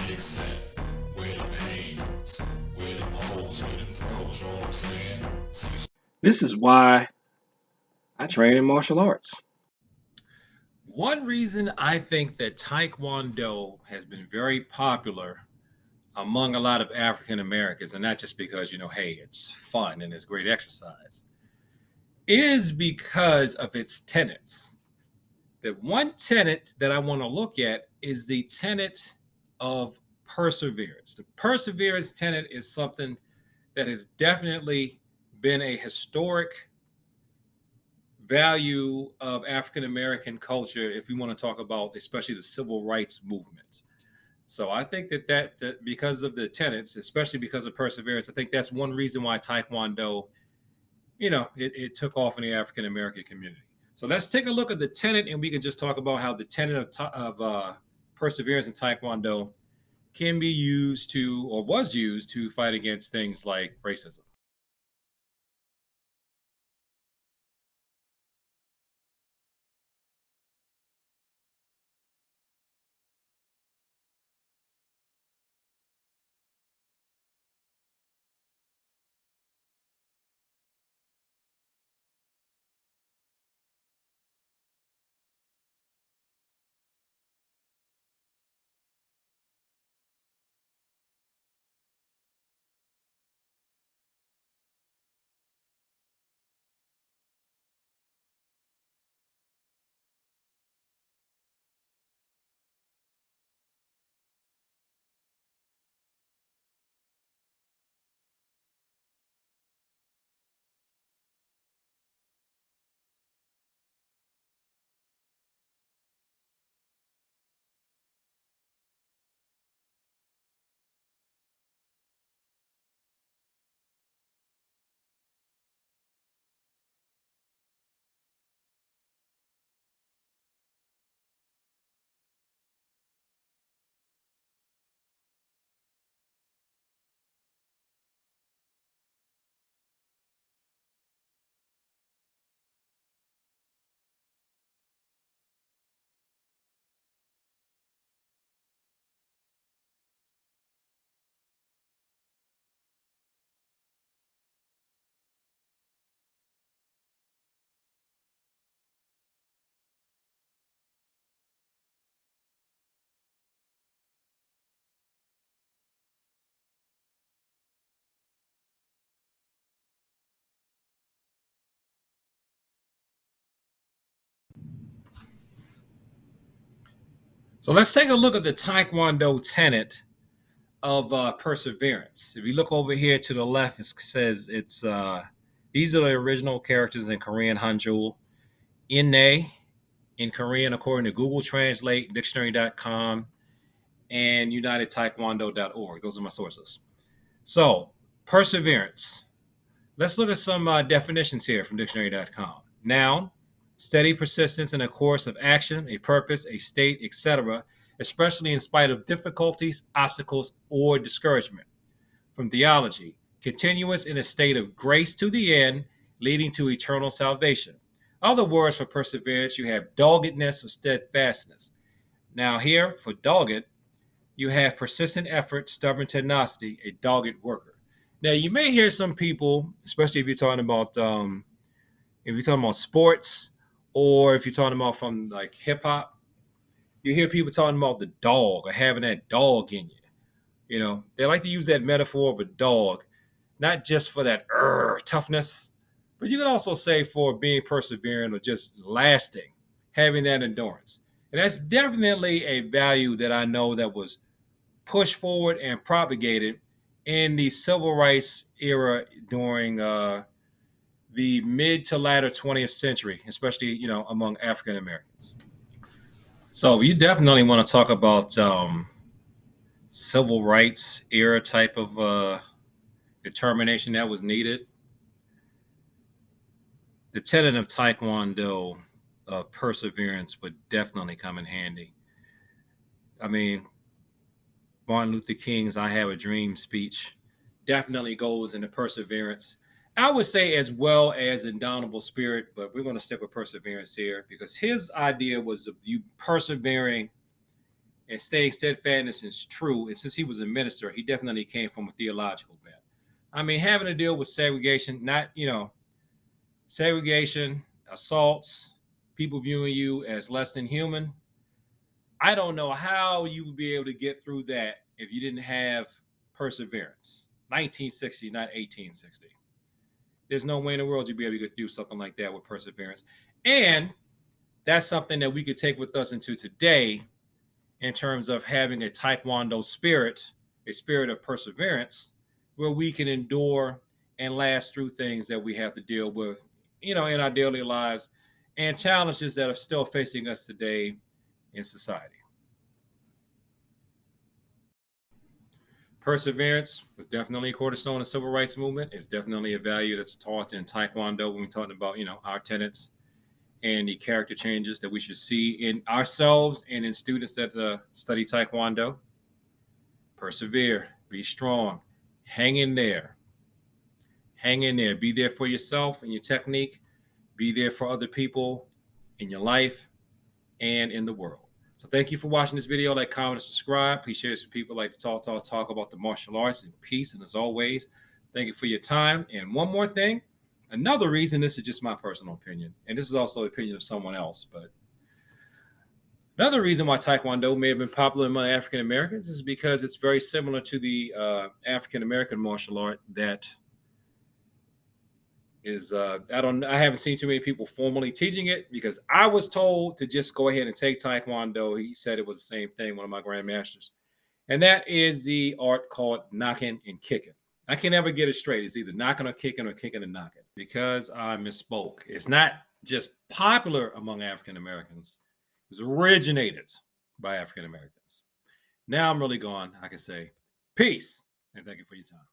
kicks at? Where them hands? Where them holes? Where them throws? You know what I'm saying? This is why I train in martial arts. One reason I think that Taekwondo has been very popular among a lot of African Americans, and not just because, hey, it's fun and it's great exercise, is because of its tenets. The one tenet that I want to look at is the tenet of perseverance. The perseverance tenet is something that has definitely been a historic value of African American culture if we want to talk about especially the civil rights movement. So I think that because of the tenets, especially because of perseverance, I think that's one reason why Taekwondo, it took off in the African American community. So let's take a look at the tenet, and we can just talk about how the tenet of perseverance in Taekwondo can be used to, or was used to, fight against things like racism. So let's take a look at the Taekwondo tenet of perseverance. If you look over here to the left, it says these are the original characters in Korean Hanjul. Inne in Korean, according to Google Translate, Dictionary.com, and UnitedTaekwondo.org. Those are my sources. So, perseverance. Let's look at some definitions here from Dictionary.com. Noun, steady persistence in a course of action, a purpose, a state, etc., especially in spite of difficulties, obstacles, or discouragement. From theology, continuous in a state of grace to the end, leading to eternal salvation. Other words for perseverance, you have doggedness or steadfastness. Now, here for dogged, you have persistent effort, stubborn tenacity, a dogged worker. Now, you may hear some people, especially if you're talking about sports, or if you're talking about from like hip hop, you hear people talking about the dog or having that dog in you. They like to use that metaphor of a dog, not just for that toughness, but you can also say for being persevering or just lasting, having that endurance. And that's definitely a value that I know that was pushed forward and propagated in the civil rights era during the mid to latter 20th century, especially among African Americans. So you definitely want to talk about civil rights era type of determination that was needed. The tenet of Taekwondo of perseverance would definitely come in handy. I mean, Martin Luther King's "I Have a Dream" speech definitely goes into perseverance. I would say as well as indomitable spirit, but we're going to stick with perseverance here because his idea was of you persevering and staying steadfast is true. And since he was a minister, he definitely came from a theological bent. I mean, having to deal with segregation, not, segregation, assaults, people viewing you as less than human. I don't know how you would be able to get through that if you didn't have perseverance. 1960, not 1860. There's no way in the world you'd be able to get through something like that with perseverance. And that's something that we could take with us into today in terms of having a Taekwondo spirit, a spirit of perseverance, where we can endure and last through things that we have to deal with, in our daily lives and challenges that are still facing us today in society. Perseverance was definitely a cornerstone of the civil rights movement. It's definitely a value that's taught in Taekwondo when we're talking about, our tenets and the character changes that we should see in ourselves and in students that study Taekwondo. Persevere, be strong, hang in there. Hang in there. Be there for yourself and your technique. Be there for other people in your life and in the world. So thank you for watching this video. Like, comment, and subscribe. Please share this with people like to talk about the martial arts and peace. And as always, thank you for your time. And one more thing, another reason, this is just my personal opinion, and this is also the opinion of someone else, but another reason why Taekwondo may have been popular among African Americans is because it's very similar to the African American martial art that is I haven't seen too many people formally teaching it, because I was told to just go ahead and take Taekwondo. He said it was the same thing, one of my grandmasters, and that is the art called knocking and kicking. I can never get it straight. It's either knocking or kicking and knocking, because I misspoke. It's not just popular among African Americans. It was originated by African Americans. Now I'm really gone. I can say peace and thank you for your time.